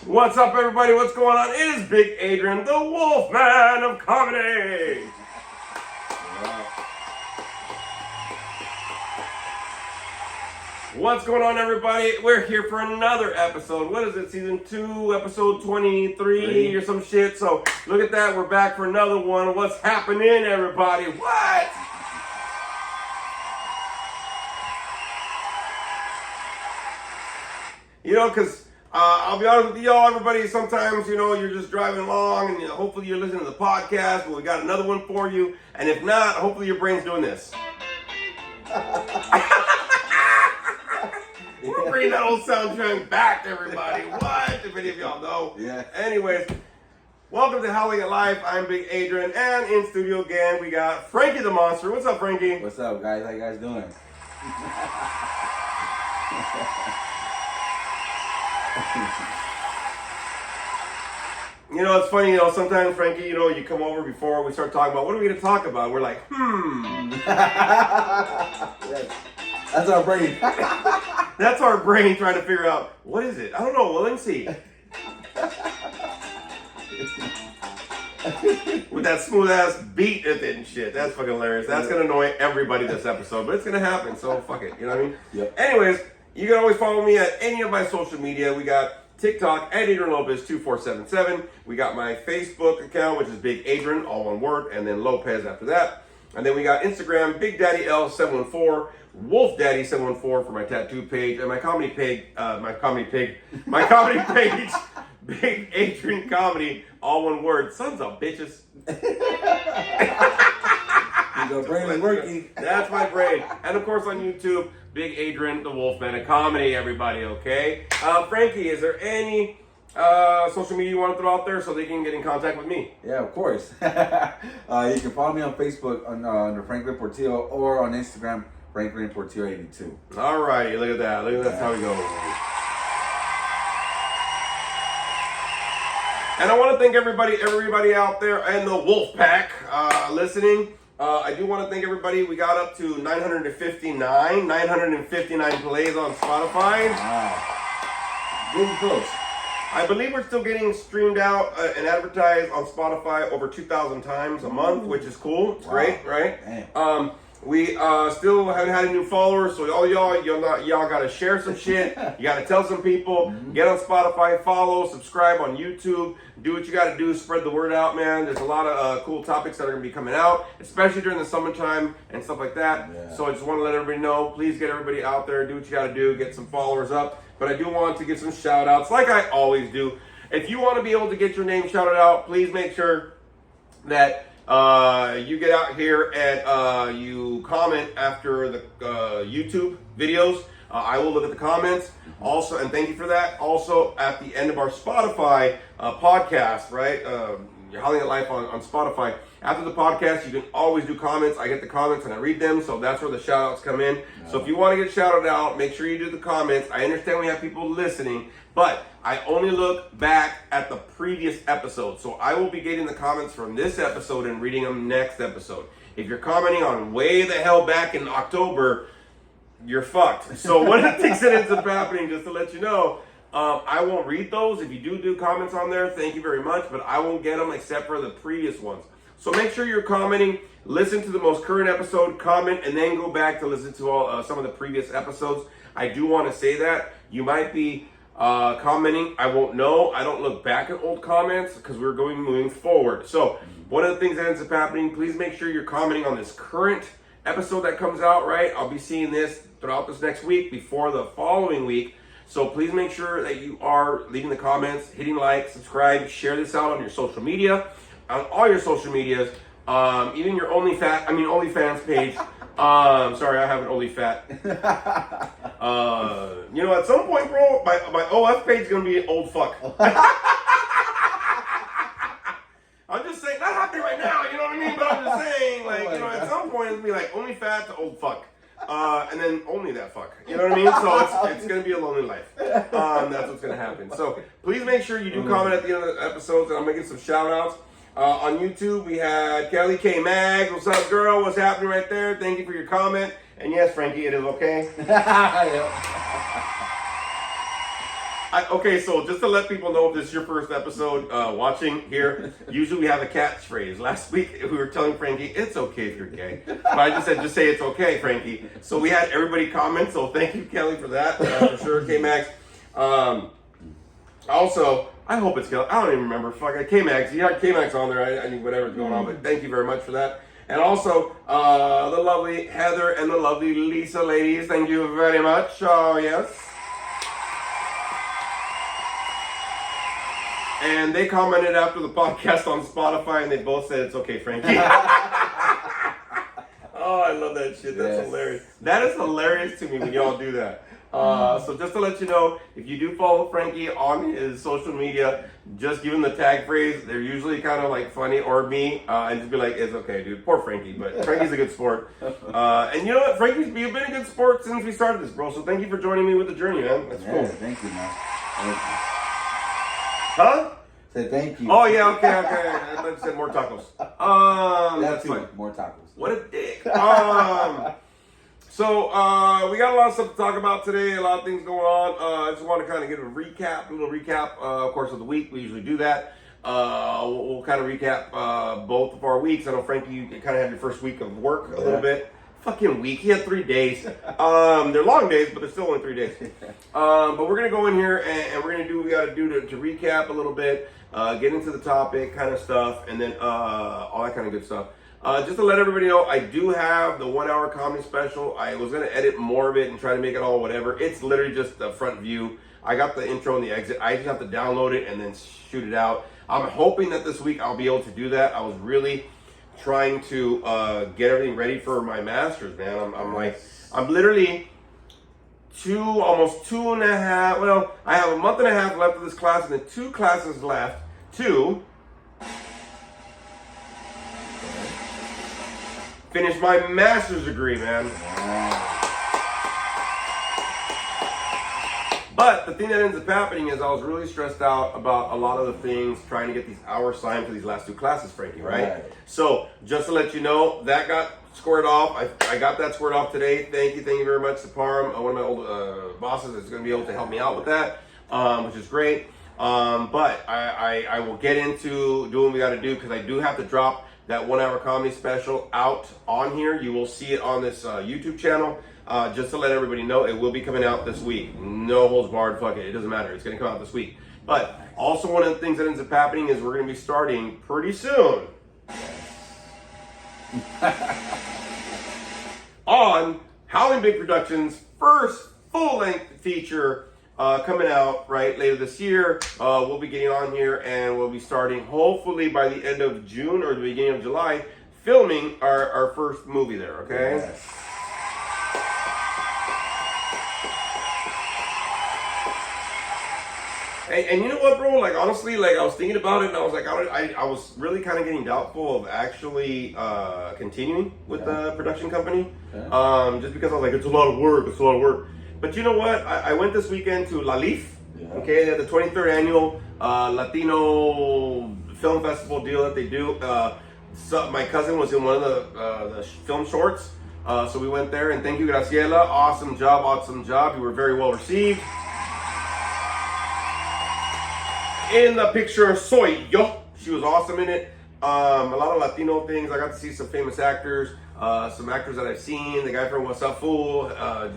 What's up, everybody? What's going on? It is Big Adrian, the Wolfman of Comedy. What's going on, everybody? We're here for another episode. What is it? Season 2, episode 23 or some shit. So look at that. We're back for another one. What's happening, everybody? What? You know, because I'll be honest with y'all, everybody, sometimes, you know, you're just driving along and hopefully you're listening to the podcast, but we got another one for you. And if not, hopefully your brain's doing this. We're bringing that old soundtrack back, everybody. What? If any of y'all know. Yeah. Anyways, welcome to Howling at Life. I'm Big Adrian, and in studio again, we got Frankie the Monster. What's up, Frankie? What's up, guys? How you guys doing? You know, it's funny, you know, sometimes, Frankie, you know, you come over before we start talking about, what are we going to talk about? We're like, That's our brain. That's our brain trying to figure out, what is it? I don't know. Well, let me see. With that smooth-ass beat at it and shit. That's fucking hilarious. That's going to annoy everybody this episode, but it's going to happen, so fuck it. You know what I mean? Yep. Anyways, you can always follow me at any of my social media. We got TikTok at Adrian Lopez 2477. We got my Facebook account, which is Big Adrian, all one word, and then Lopez after that. And then we got Instagram, Big Daddy L714, Wolf Daddy 714 for my tattoo page, and my comedy page, Big Adrian Comedy, all one word. Sons of bitches. Your brain is working. That's my brain. And of course on YouTube, Big Adrian, the Wolfman of Comedy, everybody, okay? Frankie, is there any social media you want to throw out there so they can get in contact with me? Yeah, of course. You can follow me on Facebook under Franklin Portillo or on Instagram, Franklin Portillo 82. All righty, look at that. Look at that's how we go. And I want to thank everybody out there and the Wolf Pack listening. I do want to thank everybody. We got up to 959 plays on Spotify. Wow. Getting close. I believe we're still getting streamed out and advertised on Spotify over 2,000 times a month, which is cool. It's great, right? We still haven't had any new followers, so all y'all got to share some shit. You got to tell some people. Get on Spotify, follow, subscribe on YouTube. Do what you got to do. Spread the word out, man. There's a lot of cool topics that are going to be coming out, especially during the summertime and stuff like that. Yeah. So I just want to let everybody know. Please get everybody out there. Do what you got to do. Get some followers up. But I do want to give some shout outs like I always do. If you want to be able to get your name shouted out, please make sure that you get out here and you comment after the YouTube videos. I will look at the comments also, and thank you for that. Also, at the end of our Spotify podcast, right? You're Howling at Life on Spotify. After the podcast, you can always do comments. I get the comments and I read them, so that's where the shout outs come in. So if you want to get shouted out, make sure you do the comments. I understand we have people listening, but I only look back at the previous episode. So I will be getting the comments from this episode and reading them next episode. If you're commenting on way the hell back in October, you're fucked. So one of the things that ends up happening, just to let you know, I won't read those. If you do comments on there, thank you very much, but I won't get them except for the previous ones. So make sure you're commenting, listen to the most current episode, comment, and then go back to listen to all some of the previous episodes. I do want to say that. You might be commenting. I won't know. I don't look back at old comments because we're moving forward. So one of the things that ends up happening, please make sure you're commenting on this current episode that comes out, right? I'll be seeing this throughout this next week before the following week. So please make sure that you are leaving the comments, hitting like, subscribe, share this out on your social media, on all your social medias, even your OnlyFans page. Sorry, I have an only fat. You know, at some point, bro, my OF page is gonna be old fuck. I'm just saying, not happening right now, you know what I mean? But I'm just saying, like, you know, at some point it'll be like only fat to old fuck. And then only that fuck. You know what I mean? So it's going to be a lonely life. That's what's going to happen. So please make sure you do comment at the end of the episodes, and I'm going to get some shout outs. On YouTube, we had Kelly K. Mag. What's up, girl? What's happening right there? Thank you for your comment. And yes, Frankie, it is okay. Okay, so just to let people know, if this is your first episode watching here, usually we have a catchphrase. Last week, we were telling Frankie, it's okay if you're gay. But I just said, just say it's okay, Frankie. So we had everybody comment, so thank you, Kelly, for that, for sure, K-Max. Also, I hope it's Kelly. I don't even remember. Fuck, K-Max. You had K-Max on there. I knew whatever's going on, but thank you very much for that. And also, the lovely Heather and the lovely Lisa ladies, thank you very much. Oh, yes. And they commented after the podcast on Spotify, and they both said it's okay, Frankie. Oh, I love that shit. That's hilarious. That is hilarious to me when y'all do that. So just to let you know, if you do follow Frankie on his social media, just give him the tag phrase. They're usually kind of like funny, or me, and just be like, it's okay, dude. Poor Frankie, but Frankie's a good sport. And you know what, Frankie, you've been a good sport since we started this, bro. So thank you for joining me with the journey, man. That's cool. Thank you, man. Thank you. Huh? Say thank you. Oh yeah, okay. I thought you said more tacos. That's fine. More tacos. What a dick. So we got a lot of stuff to talk about today. A lot of things going on. I just want to kind of give a little recap, of course, of the week. We usually do that. We'll kind of recap both of our weeks. I know, Frankie, you kind of had your first week of work a little bit. Fucking week. He had 3 days. They're long days, but they're still only 3 days. But we're going to go in here and we're going to do what we got to do to recap a little bit, get into the topic kind of stuff, and then all that kind of good stuff. Just to let everybody know, I do have the 1 hour comedy special. I was going to edit more of it and try to make it all whatever. It's literally just the front view. I got the intro and the exit. I just have to download it and then shoot it out. I'm hoping that this week I'll be able to do that. I was really trying to get everything ready for my master's, man. I'm literally almost 2.5, well, I have a month and a half left of this class and then 2 classes left to finish my master's degree, man. But the thing that ends up happening is I was really stressed out about a lot of the things, trying to get these hours signed for these last 2 classes, Frankie, right? So just to let you know, that got squared off. I got that squared off today. Thank you very much to Parham. One of my old bosses is going to be able to help me out with that, which is great. But I will get into doing what we got to do, because I do have to drop that 1 hour comedy special out on here. You will see it on this YouTube channel. Just to let everybody know, it will be coming out this week. No holds barred, fuck it. It doesn't matter. It's going to come out this week. But also, one of the things that ends up happening is we're going to be starting pretty soon on Howling Big Productions' first full-length feature coming out right later this year. We'll be getting on here and we'll be starting hopefully by the end of June or the beginning of July filming our first movie there, okay? Yes. And you know what, bro? Like, honestly, like, I was thinking about it, and I was like, I was really kind of getting doubtful of actually continuing with the production company. Just because I was like, it's a lot of work. But you know what? I went this weekend to La Leaf, okay? They had the 23rd annual Latino film festival deal that they do. So my cousin was in one of the film shorts, so we went there, and thank you, Graciela. Awesome job. You were very well received. In the picture, Soy Yo. She was awesome in it. A lot of Latino things. I got to see some famous actors, some actors that I've seen. The guy from What's Up Fool,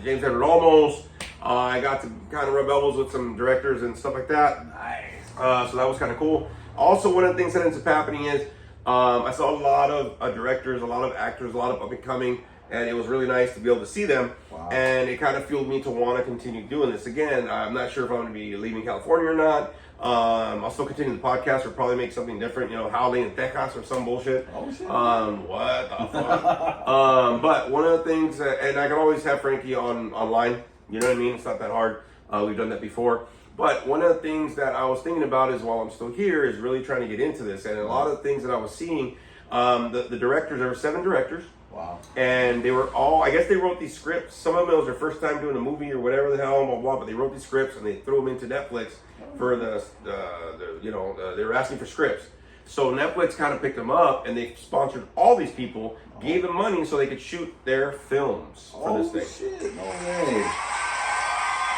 James Edward Olmos. I got to kind of rub elbows with some directors and stuff like that. Nice. So that was kind of cool. Also, one of the things that ends up happening is I saw a lot of directors, a lot of actors, a lot of up and coming, and it was really nice to be able to see them. Wow. Wow. And it kind of fueled me to want to continue doing this. Again, I'm not sure if I'm going to be leaving California or not. I'll still continue the podcast or probably make something different, Howling in Texas or some bullshit. Oh, shit. What the fuck? But one of the things, and I can always have Frankie online, you know what I mean? It's not that hard. We've done that before. But one of the things that I was thinking about is while I'm still here is really trying to get into this. And a lot of the things that I was seeing, the directors, there were 7 directors. Wow. And they were all, I guess they wrote these scripts. Some of them, it was their first time doing a movie or whatever the hell, blah, blah, but they wrote these scripts and they threw them into Netflix for they were asking for scripts. So Netflix kind of picked them up and they sponsored all these people, gave them money so they could shoot their films for this thing. Shit, no way.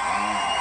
Wow.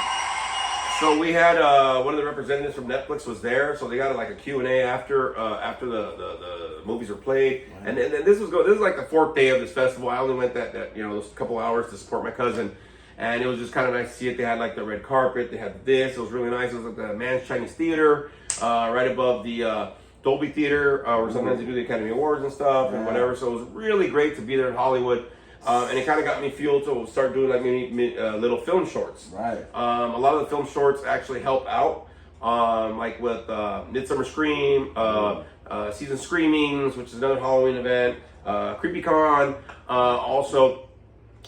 So we had one of the representatives from Netflix was there, so they got like a Q&A after the movies were played, and this is like the 4th day of this festival. I only went that those couple hours to support my cousin, and it was just kind of nice to see it. They had like the red carpet, they had this. It was really nice. It was like the Man's Chinese Theater, right above the Dolby Theater, where sometimes they do the Academy Awards and stuff and whatever. So it was really great to be there in Hollywood. And it kind of got me fueled to start doing like little film shorts. Right. A lot of the film shorts actually help out, like with Midsummer Scream, Season Screamings, which is another Halloween event, CreepyCon, also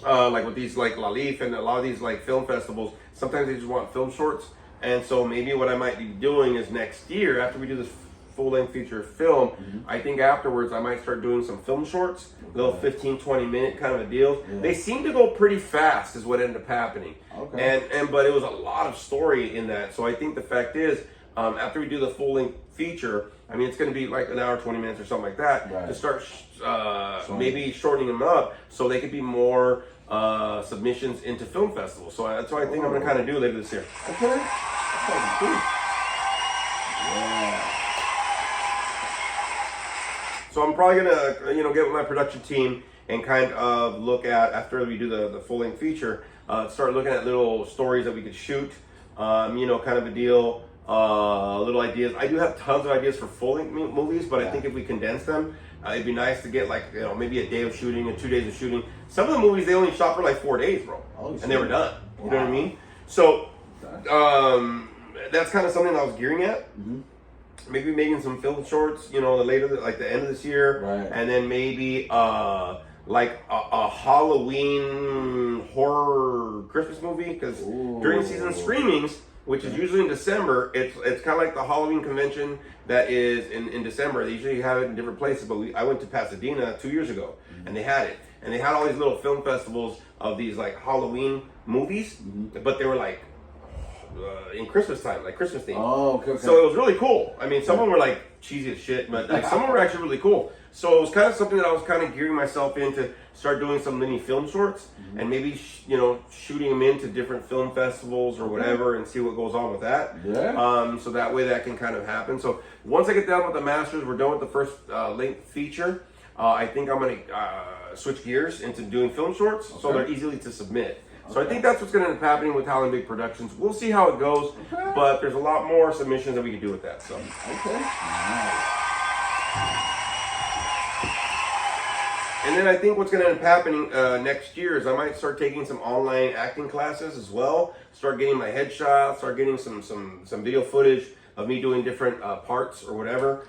like with these like La Leaf and a lot of these like film festivals. Sometimes they just want film shorts, and so maybe what I might be doing is next year after we do this full-length feature film, I think afterwards I might start doing some film shorts, little 15-20 minute kind of a deal. They seem to go pretty fast is what ended up happening. But it was a lot of story in that. So I think the fact is, after we do the full-length feature, I mean it's going to be like an hour 20 minutes or something like that, to start maybe shortening them up so they could be more submissions into film festivals. So that's what I think I'm going to kind of do later this year. Okay. That's cool. Yeah. So I'm probably gonna, get with my production team and kind of look at, after we do the full-length feature, start looking at little stories that we could shoot, kind of a deal, little ideas. I do have tons of ideas for full-length movies, but I think if we condense them, it'd be nice to get like, maybe a day of shooting and 2 days of shooting. Some of the movies, they only shot for like 4 days, bro. And they were done. You know what I mean? So, that's kind of something I was gearing at. Maybe making some film shorts, like the end of this year, and then maybe like a Halloween horror Christmas movie, because during season screenings, which is usually in December, it's kind of like the Halloween convention that is in December. They usually have it in different places, but I went to Pasadena 2 years ago, and they had it, and they had all these little film festivals of these like Halloween movies, but they were like in Christmas time, like Christmas theme. Okay. So it was really cool. I mean, some of them were like cheesy as shit, but like some of them were actually really cool. So it was kind of something that I was kind of gearing myself in to start doing some mini film shorts and maybe shooting them into different film festivals or whatever and see what goes on with that. So that way that can kind of happen. So once I get done with the masters, we're done with the first length feature. I think I'm gonna switch gears into doing film shorts so they're easily to submit. So I think that's what's going to end up happening with Howling Big Productions. We'll see how it goes, but there's a lot more submissions that we can do with that. So And then I think what's going to end up happening next year is I might start taking some online acting classes as well. Start getting my headshots. Start getting some video footage of me doing different parts or whatever,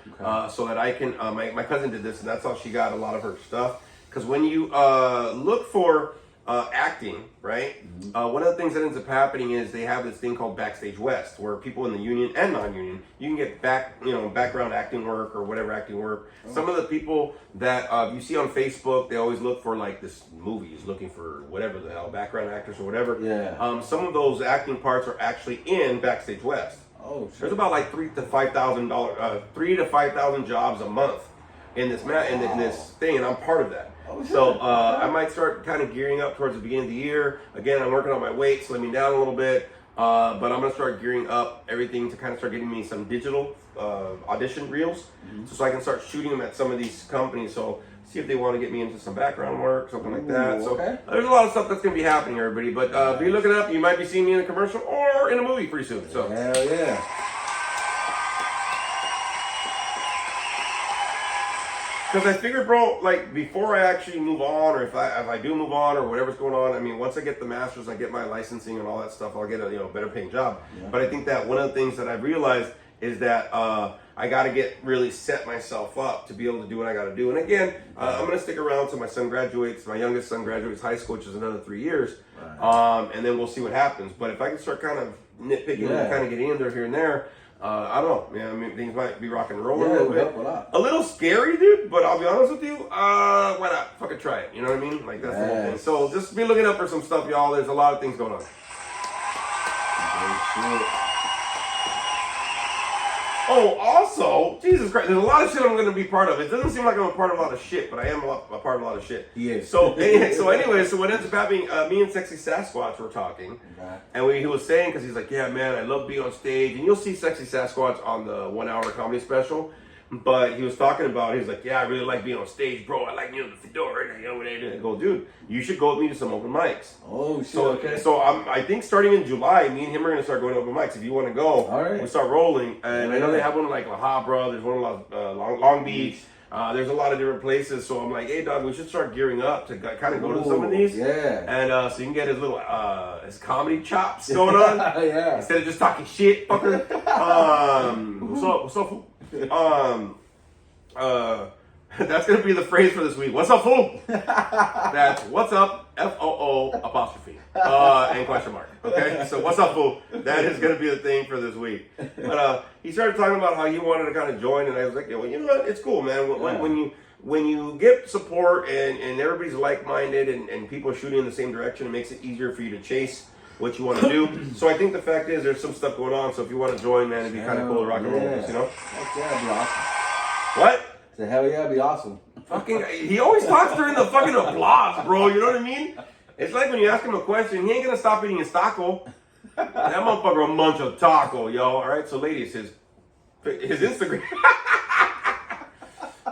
so that I can. My cousin did this, and that's how she got a lot of her stuff. Because when you look for acting, right? One of the things that ends up happening is they have this thing called Backstage West, where people in the union and non-union, you can get background acting work or whatever acting work. Some of the people that you see on Facebook, they always look for like this movies, looking for whatever the hell, background actors or whatever. Some of those acting parts are actually in Backstage West. There's about like $3,000 to $5,000 jobs a month in this in this thing, and I'm part of that. So I might start kind of gearing up towards the beginning of the year. Again, I'm working on my weight, slimming down a little bit, but I'm going to start gearing up everything to kind of start getting me some digital audition reels, so I can start shooting them at some of these companies. So see if they want to get me into some background work, something like that. So there's a lot of stuff that's going to be happening, everybody. But be looking up. You might be seeing me in a commercial or in a movie pretty soon. So hell yeah. Because I figured, bro, like before I actually move on, or if I do move on, or whatever's going on, I mean, once I get the master's, I get my licensing and all that stuff, I'll get a better paying job. Yeah. But I think that one of the things that I've realized is that I got to get really set myself up to be able to do what I got to do. And again, I'm going to stick around till my son graduates. My youngest son graduates high school, which is another 3 years, and then we'll see what happens. But if I can start kind of nitpicking and kind of getting in there here and there. I don't know, man. I mean, things might be rock and roll a little bit. A little scary, dude, but I'll be honest with you. Why not? Fucking try it. You know what I mean? Like, that's the whole thing. So just be looking up for some stuff, y'all. There's a lot of things going on. Oh, also, Jesus Christ, there's a lot of shit I'm going to be part of. It doesn't seem like I'm a part of a lot of shit, but I am a part of a lot of shit. Yes. So anyway, so what ends up happening, me and Sexy Sasquatch were talking, and he was saying, because he's like, yeah, man, I love being on stage, and you'll see Sexy Sasquatch on the 1 hour comedy special, but he was talking about, he was like, yeah, I really like being on stage, bro. I like, the fedora, what I do. I go, dude, you should go with me to some open mics. Oh, shit, So I think starting in July, me and him are going to start going to open mics. If you want to go, we start rolling. And I know they have one in like La Habra, there's one in Long Beach. There's a lot of different places. So I'm like, hey, dog, we should start gearing up to kind of go to some of these. Yeah. And so you can get his little his comedy chops going on. Yeah. Instead of just talking shit, fucker. What's up, fool? That's gonna be the phrase for this week. What's up, fool? That's what's up, FOO apostrophe and question mark. Okay, so what's up, fool? That is gonna be the thing for this week. But he started talking about how he wanted to kind of join, and I was like, yeah, well, you know what? It's cool, man. When you get support and everybody's like-minded and people are shooting in the same direction, it makes it easier for you to chase what you want to do. So I think the fact is there's some stuff going on. So if you want to join, man, it'd be kind of cool to rock and roll with us, you know? Heck yeah, it'd be awesome. What? So hell yeah, it'd be awesome. Fucking, he always talks during the fucking applause, bro. You know what I mean? It's like when you ask him a question, he ain't gonna stop eating his taco. That motherfucker will munch a taco, yo. All right, so ladies, his Instagram.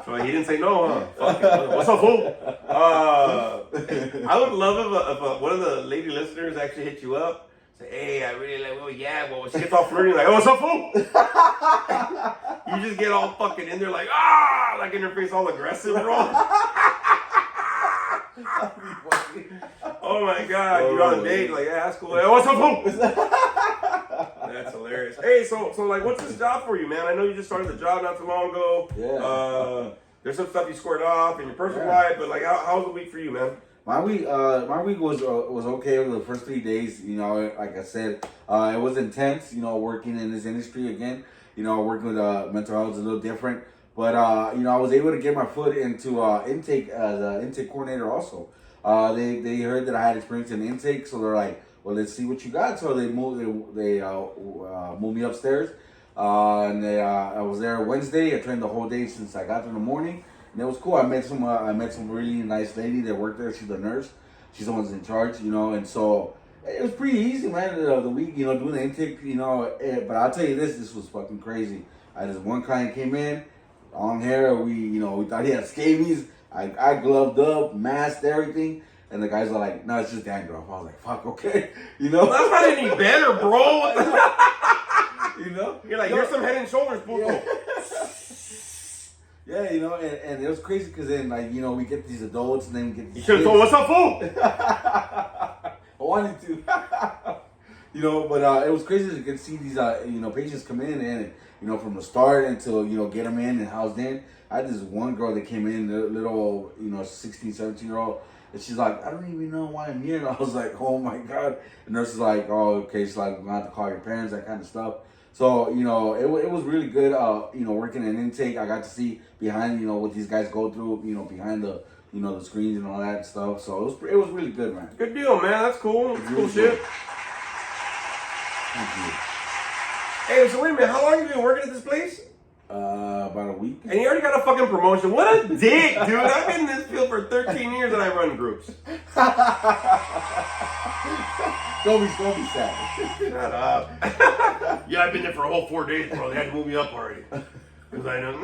So he didn't say no, huh? Fuck it. What's up, fool? I would love if one of the lady listeners actually hit you up. Say, hey, I really like, well, she gets all flirty, like, oh, what's up, fool? You just get all fucking in there, like, like in her face, all aggressive, bro. Oh my God, you're on a date, like, yeah, that's cool. Hey, what's up, fool? That's hilarious. Hey, so like, what's this job for you, man? I know you just started the job not too long ago. Yeah. There's some stuff you squared off in your personal life, but like, how's the week for you, man? My week was okay over the first 3 days. You know, like I said, it was intense. You know, working in this industry again. You know, working with mental health is a little different, but you know, I was able to get my foot into intake as an intake coordinator. Also, they heard that I had experience in intake, so they're like, well, let's see what you got. So they moved me upstairs, and I was there Wednesday. I trained the whole day since I got there in the morning. And it was cool. I met some really nice lady that worked there. She's the nurse. She's the one that's in charge, you know. And so it was pretty easy, man. The week, you know, doing the intake, you know. But I'll tell you this was fucking crazy. I just one client came in, long hair. We thought he had scabies. I gloved up, masked everything, and the guys are like, "No, it's just dandruff." I was like, "Fuck, okay," you know. That's not any better, bro. You know, you're like, here's some Head and Shoulders, puto. Yeah, you know, and it was crazy because then, like, you know, we get these adults and then we get these You should have told, what's up, fool? I wanted to. You know, but it was crazy to get see these, you know, patients come in and, you know, from the start until, you know, get them in and housed in. I had this one girl that came in, little, you know, 16, 17-year-old, and she's like, I don't even know why I'm here. And I was like, oh, my God. The nurse is like, oh, okay. She's like, I'm going to have to call your parents, that kind of stuff. So, you know, it was really good, you know, working in intake. I got to see behind, you know, what these guys go through, you know, behind the, you know, the screens and all that stuff. So it was really good, man. Good deal, man. That's cool. That's cool shit. Thank you. Hey, so wait a minute. How long have you been working at this place? About a week. And you already got a fucking promotion. What a dick, dude. I've been in this field for 13 years and I run groups. Don't be sad. Shut up. Yeah, I've been there for a whole 4 days, bro. They had to move me up already. Because I know.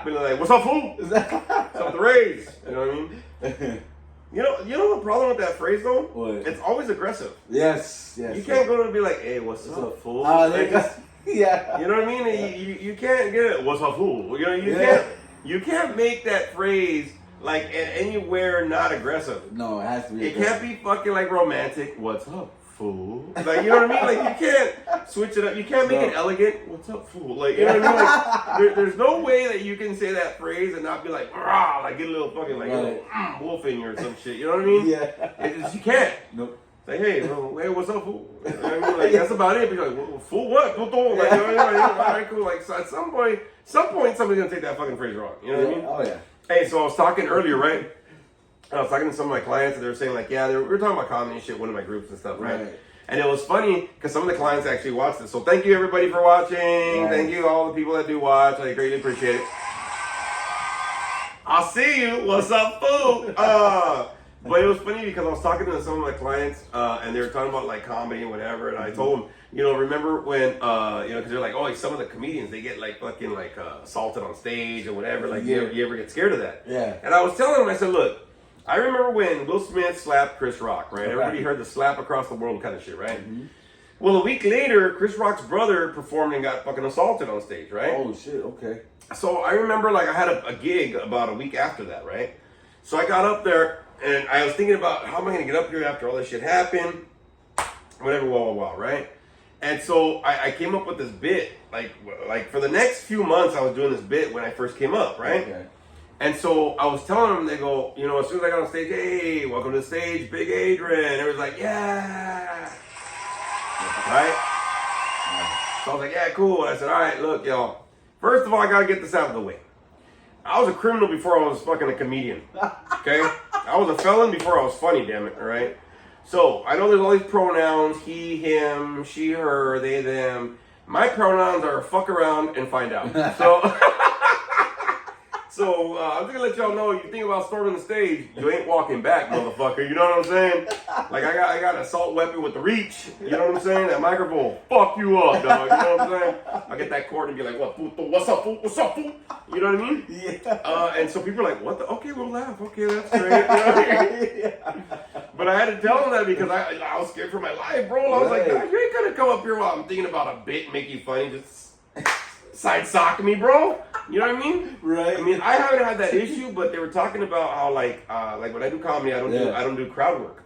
Been like, what's up, fool? What's up, the raise? You know what I mean? You know the problem with that phrase, though? What? It's always aggressive. Yes. You can't go to and be like, hey, what's up, fool? Yeah. You know what I mean? Yeah. You can't get it. What's up, fool? You know, you can't make that phrase like anywhere not aggressive. No, it has to be. It can't be fucking like romantic. What's up, fool? Like, you know what I mean? Like, you can't switch it up. You can't make it elegant. What's up, fool? Like, you know what I mean? Like, there's no way that you can say that phrase and not be like, rah, like get a little fucking like a little wolf in you or some shit. You know what I mean? Yeah. You can't. Nope. Like, hey, well, hey, what's up, fool? You know what I mean? Like, that's about it. Be like, well, fool what? Fool, like, you know what I mean? Like, all right, cool. Like, so at some point, somebody's gonna take that fucking phrase wrong. You know what I mean? Oh yeah. Hey, so I was talking earlier, right? I was talking to some of my clients, and they were saying like, yeah, we were talking about comedy and shit, one of my groups and stuff, right? And it was funny because some of the clients actually watched it. So thank you everybody for watching. Right. Thank you all the people that do watch. I greatly appreciate it. I'll see you. What's up, fool? But it was funny because I was talking to some of my clients, and they were talking about like comedy and whatever, and I told them, you know, remember when, you know, because they're like, oh, some of the comedians, they get like fucking like assaulted on stage or whatever. Like, you ever get scared of that? Yeah. And I was telling them, I said, look, I remember when Will Smith slapped Chris Rock, right? Everybody heard the slap across the world kind of shit, right? Mm-hmm. Well, a week later, Chris Rock's brother performed and got fucking assaulted on stage, right? Oh shit. Okay. So I remember like I had a gig about a week after that, right? So I got up there. And I was thinking about how am I going to get up here after all this shit happened, whatever, right? And so I came up with this bit, like for the next few months I was doing this bit when I first came up, right? Okay. And so I was telling them, they go, you know, as soon as I got on stage, hey, welcome to the stage, Big Adrian. It was like, yeah, right? So I was like, yeah, cool. And I said, all right, look, y'all, first of all, I got to get this out of the way. I was a criminal before I was fucking a comedian, okay? I was a felon before I was funny, damn it, all right? So, I know there's all these pronouns, he, him, she, her, they, them. My pronouns are fuck around and find out. So, I'm just gonna let y'all know, you think about storming the stage, you ain't walking back, motherfucker, you know what I'm saying? Like, I got an assault weapon with the reach, you know what I'm saying? That microphone, fuck you up, dog, you know what I'm saying? I'll get that cord and be like, what, fool, what's up, fool, what's up, fool? You know what I mean? Yeah. And so people are like, what the, okay, we'll laugh, okay, that's great, you know what I mean? Yeah. But I had to tell them that because I was scared for my life, bro. I was like, nah, you ain't gonna come up here while I'm thinking about a bit and make you funny, just side sock me, bro. You know what I mean? Right. I mean, I haven't had that issue, but they were talking about how like when I do comedy, I don't do crowd work.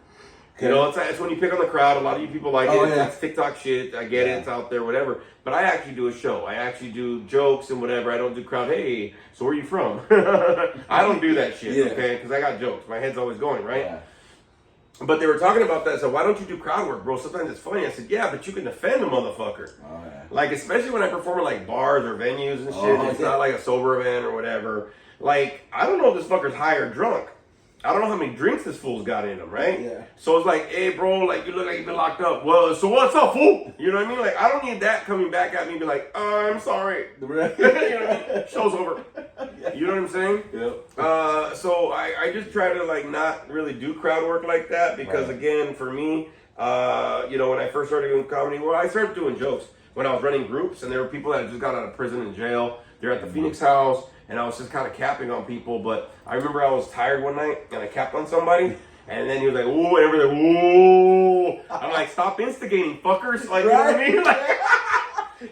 Okay. You know, it's when you pick on the crowd. A lot of you people like it. It's TikTok shit. I get it. It's out there, whatever. But I actually do a show. I actually do jokes and whatever. I don't do crowd. Hey, so where are you from? I don't do that shit. Okay, because I got jokes. My head's always going right. Yeah. But they were talking about that. So why don't you do crowd work, bro? Sometimes it's funny. I said, yeah, but you can defend a motherfucker. Oh, yeah. Like, especially when I perform at like bars or venues and shit. It's not like a sober event or whatever. Like, I don't know if this fucker's high or drunk. I don't know how many drinks this fool's got in him, right? Yeah. So it's like, hey, bro, like, you look like you've been locked up. Well, so what's up, fool? You know what I mean? Like, I don't need that coming back at me and be like, I'm sorry. You know what I mean? Show's over. You know what I'm saying? Yeah. So I just try to, like, not really do crowd work like that because, again, for me, you know, when I first started doing comedy, well, I started doing jokes when I was running groups, and there were people that just got out of prison and jail. They're at the Phoenix house. And I was just kind of capping on people, but I remember I was tired one night and I capped on somebody, and then he was like, "Ooh," and everybody, "Ooh." I'm like, "Stop instigating, fuckers!" Like, you know what I mean? Like,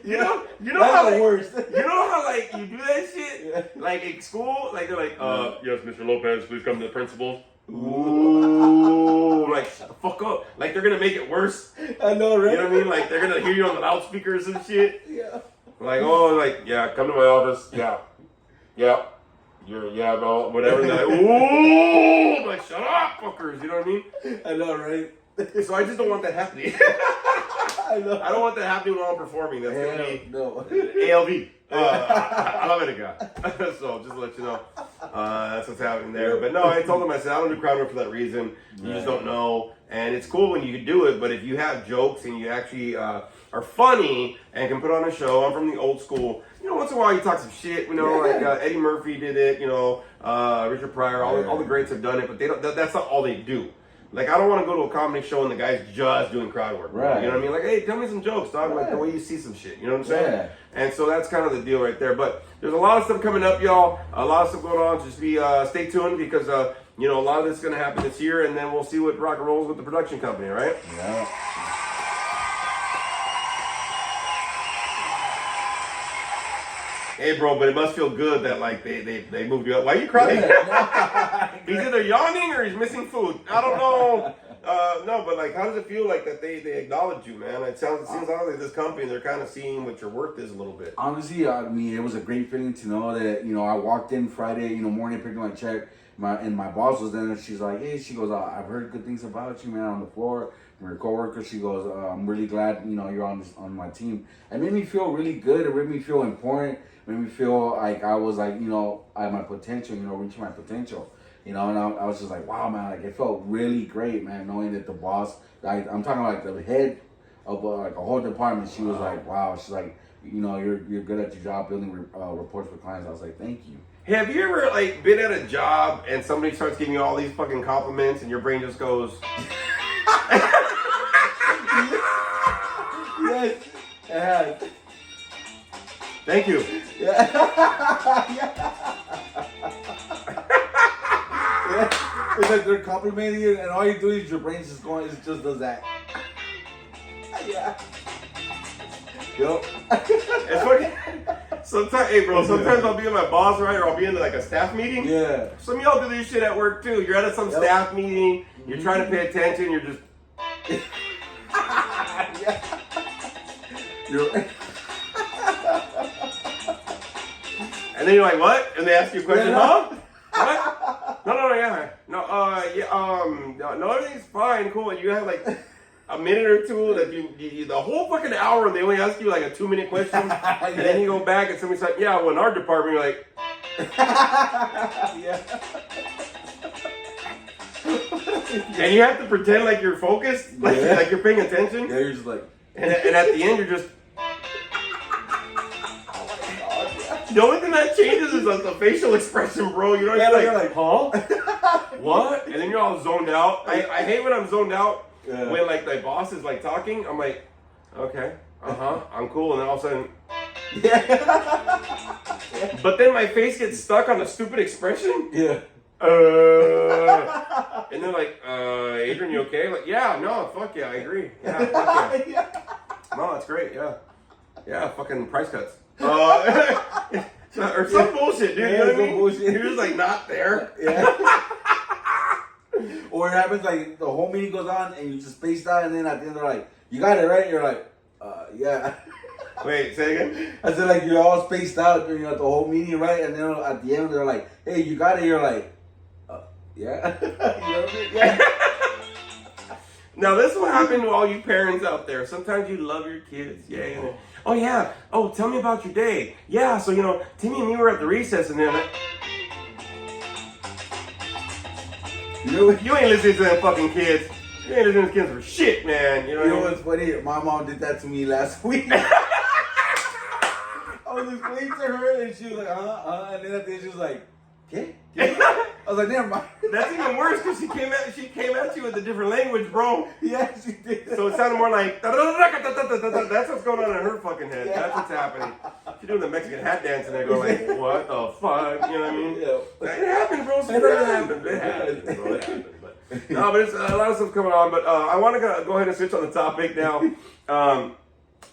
you know how like, you know how like you do that shit, like in school, like they're like, "Yes, Mr. Lopez, please come to the principal." Ooh, like shut the fuck up! Like they're gonna make it worse. I know, right? You know what I mean? Like they're gonna hear you on the loudspeakers and shit. Yeah. Like, oh, like yeah, come to my office. Yeah. Yeah, bro, whatever. They're like, ooh, I'm like, shut up, fuckers. You know what I mean? I know, right? So I just don't want that happening. I know. I don't want that happening while I'm performing. That's gonna be ALV. I love it, guy. So just to let you know, that's what's happening there. But no, I told them, I said I don't do crowd work for that reason. You just don't know, and it's cool when you can do it. But if you have jokes and you actually are funny and can put on a show, I'm from the old school. You know, once in a while you talk some shit. You know, like Eddie Murphy did it. You know, Richard Pryor. All the greats have done it, but they don't. That's not all they do. Like, I don't want to go to a comedy show and the guy's just doing crowd work. Right. You know what I mean? Like, hey, tell me some jokes, dog. Like the way you see some shit. You know what I'm saying? Yeah. And so that's kind of the deal right there. But there's a lot of stuff coming up, y'all. A lot of stuff going on. Just be stay tuned because you know, a lot of this is gonna happen this year, and then we'll see what rock and rolls with the production company. All right? Yeah. Hey, bro, but it must feel good that like they moved you up. Why are you crying? He's either yawning or he's missing food. I don't know. No, but like, how does it feel like that they acknowledge you, man? It seems like this company, they're kind of seeing what your worth is a little bit. Honestly, I mean, it was a great feeling to know that, I walked in Friday, morning, picked my check, and my boss was there, and she's like, hey, she goes, I've heard good things about you, man, on the floor. From your coworker, she goes, I'm really glad, you're on my team. It made me feel really good. It made me feel important. It made me feel like I was like, at my potential, reaching my potential. And I was just like, wow, man, like it felt really great, man, knowing that the boss, I'm talking like the head of like a whole department, she was like, wow, she's like, you're good at your job, building reports for clients. I was like, thank you. Have you ever like been at a job and somebody starts giving you all these fucking compliments and your brain just goes, yes, it has. Thank you. Yeah. It's like they're complimenting you, and all you do is your brain's just going, it just does that. Yeah. Yup. It's funny. Sometimes, hey, bro, sometimes I'll be with my boss, right, or I'll be in like a staff meeting. Yeah. Some of y'all do this shit at work too. You're at some staff meeting, you're trying to pay attention, you're just. Yeah. You're. And then you're like, what? And they ask you a question, huh? What? No, yeah. No, everything's fine, cool. And you have like a minute or two that you the whole fucking hour, and they only ask you like a 2-minute question. And then you go back and somebody's like, yeah, well, in our department, you're like, Yeah. And you have to pretend like you're focused, like you're paying attention. Yeah, you're just like. And at the end, you're just. The only thing that changes is the facial expression, bro. You know, you're like, huh? What? And then you're all zoned out. I hate when I'm zoned out. Yeah. When like my boss is like talking, I'm like, okay, I'm cool. And then all of a sudden, but then my face gets stuck on a stupid expression. Yeah. And they're like, Adrian, you okay? Like, yeah, no, fuck yeah, I agree. Yeah, fuck yeah. No, that's great. Yeah, fucking price cuts. Or some bullshit, dude. You know what I mean? Bullshit. You're just like not there. Yeah. Or it happens like the whole meeting goes on and you just spaced out, and then at the end they're like, "You got it right." You're like, "Yeah." Wait, say again. I said like you're all spaced out during the whole meeting, right? And then at the end they're like, "Hey, you got it." You're like, "Yeah." You know what I mean? Yeah. Now this will happen to all you parents out there. Sometimes you love your kids, yeah. Oh yeah. Oh, tell me about your day. Yeah. So Timmy and me were at the recess, and then you ain't listening to them fucking kids. You ain't listening to kids for shit, man. You know what's funny? My mom did that to me last week. I was explaining to her, and she was like, and then at the end she was like, "Okay." I was like, never mind. That's even worse because she came at you with a different language, bro. Yeah, she did. So it sounded more like that's what's going on in her fucking head. Yeah. That's what's happening. She's doing the Mexican hat dance and they go like, what the fuck? You know what I mean? Yeah. It happens, bro. It happens. It happens, bro. It happens. But no, but it's a lot of stuff coming on. But I want to go ahead and switch on the topic now.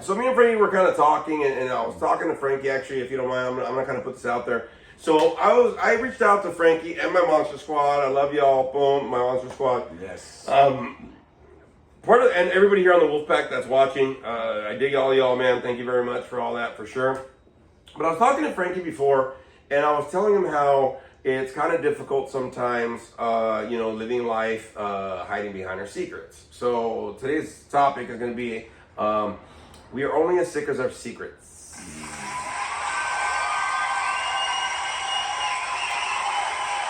So me and Frankie were kind of talking, and I was talking to Frankie actually. If you don't mind, I'm gonna kind of put this out there. So I reached out to Frankie and my Monster Squad. I love y'all. Boom, my Monster Squad. Yes. And everybody here on the Wolfpack that's watching, I dig all y'all, man. Thank you very much for all that, for sure. But I was talking to Frankie before, and I was telling him how it's kind of difficult sometimes, living life, hiding behind our secrets. So today's topic is going to be, we are only as sick as our secrets.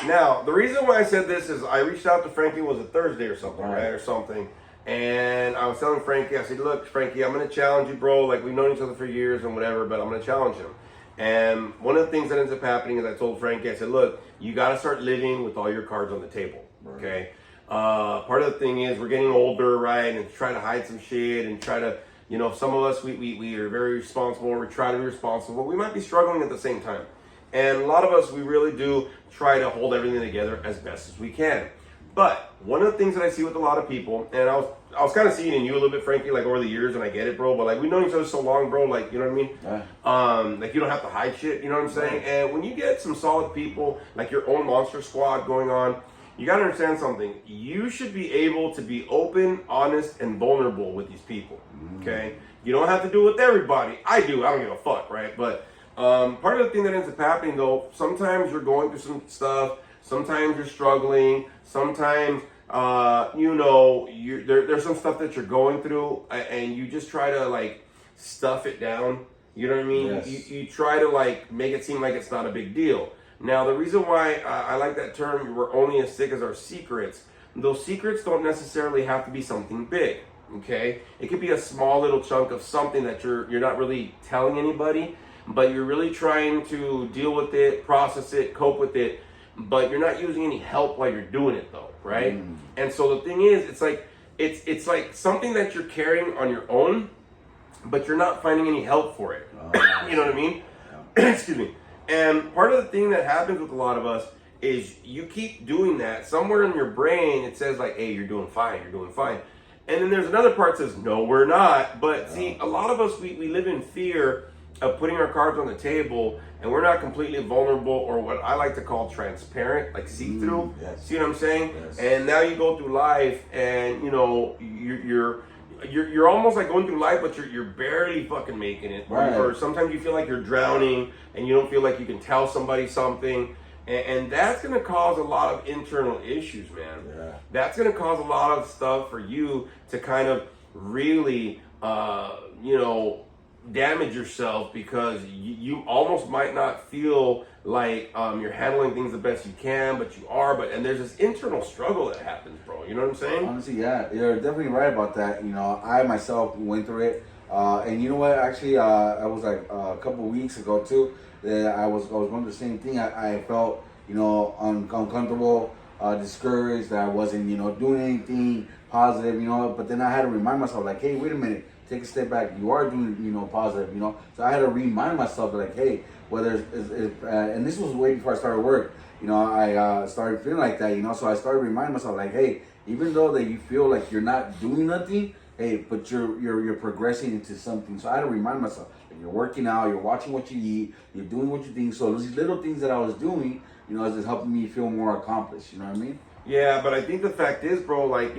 Now, the reason why I said this is I reached out to Frankie, was it Thursday or something, right? Or something. And I was telling Frankie, I said, look, Frankie, I'm going to challenge you, bro. Like, we've known each other for years and whatever, but I'm going to challenge him. And one of the things that ends up happening is I told Frankie, I said, look, you got to start living with all your cards on the table, okay? Part of the thing is we're getting older, right? And try to hide some shit and try to, some of us, we are very responsible. We try to be responsible. We might be struggling at the same time. And a lot of us, we really do try to hold everything together as best as we can. But one of the things that I see with a lot of people, and I was I was kind of seeing in you a little bit, Frankie, like over the years, and I get it, bro. But like we've known each other so long, bro. Like you know what I mean? Yeah. Like you don't have to hide shit. You know what I'm saying? And when you get some solid people, like your own monster squad going on, you got to understand something. You should be able to be open, honest, and vulnerable with these people. Okay? You don't have to do it with everybody. I do. I don't give a fuck, right? But part of the thing that ends up happening, though, sometimes you're going through some stuff. Sometimes you're struggling. Sometimes, there's some stuff that you're going through, and you just try to, like, stuff it down. You know what I mean? Yes. You try to, like, make it seem like it's not a big deal. Now, the reason why I like that term, we're only as sick as our secrets, those secrets don't necessarily have to be something big, okay? It could be a small little chunk of something that you're not really telling anybody, but you're really trying to deal with it, process it, cope with it, but you're not using any help while you're doing it though, right? And so the thing is, it's like something that you're carrying on your own, but you're not finding any help for it. You know what I mean? Yeah. Excuse me. And part of the thing that happens with a lot of us is you keep doing that. Somewhere in your brain, it says like, hey, you're doing fine, you're doing fine. And then there's another part that says, no, we're not. But see, a lot of us, we live in fear of putting our cards on the table, and we're not completely vulnerable, or what I like to call transparent, like see-through. Yes. See what I'm saying? Yes. And now you go through life, and you're almost like going through life, but you're barely fucking making it. Right. Or sometimes you feel like you're drowning, and you don't feel like you can tell somebody something. And that's going to cause a lot of internal issues, man. Yeah. That's going to cause a lot of stuff for you to kind of really, damage yourself, because you almost might not feel like you're handling things the best you can, but you are. And there's this internal struggle that happens, bro. You know what I'm saying? Honestly, yeah, you're definitely right about that. You know, I myself went through it, and you know what? Actually, I was like a couple weeks ago too. That I was going through the same thing. I felt, uncomfortable, discouraged, that I wasn't, doing anything positive, But then I had to remind myself, like, hey, wait a minute, take a step back. You are doing, positive, So I had to remind myself, like, hey, whether and this was way before I started work. I started feeling like that, So I started reminding myself, like, hey, even though that you feel like you're not doing nothing, hey, but you're progressing into something. So I had to remind myself that you're working out, you're watching what you eat, you're doing what you think. So these little things that I was doing, is just helping me feel more accomplished. You know what I mean? Yeah, but I think the fact is, bro, like,